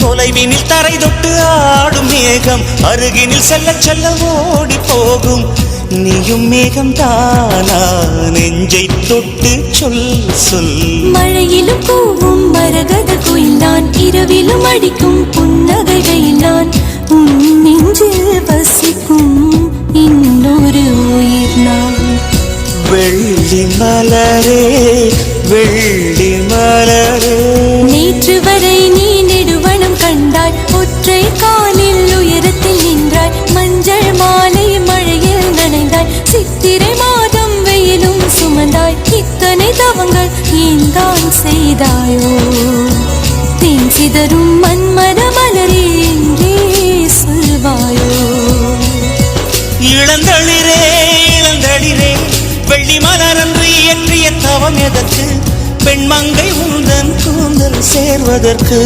தொலைவினில் தரை தொட்டு ஆடும் மேகம் அருகினில் செல்ல செல்ல ஓடி போகும். நீயும் மேகம் தானா நெஞ்சை தொட்டு சொல் சொல். மழையிலும் கூவும் மரகத குயில் நான், இரவிலும் அடிக்கும் புன்னகையில் நான், உன் நெஞ்சில் வசிக்கும் இன்னொரு உயிர் நான். வெள்ளி மலரே வெள்ளி மலரே, நேற்று வரை நீ நெடுவனம் கண்டாய், ஒற்றை காலில் உயரத்தில் நின்றாய், மஞ்சள் மாலை மழையில் நனைந்தாய், சித்திரை மாதம் வெயிலும் சுமந்தாய், இத்தனை தவங்கள் ஏன்தான் செய்தாயோ? தென் சிதறும் மன்மத மலரே எங்கே சொல்வாயோ? இளந்தளிரே இளந்தளிரே, வெள்ளி மலரன்று இயற்றிய தவம் எதற்கு? பெண்மங்கை உந்தன் கூந்தல் சேர்வதற்கு.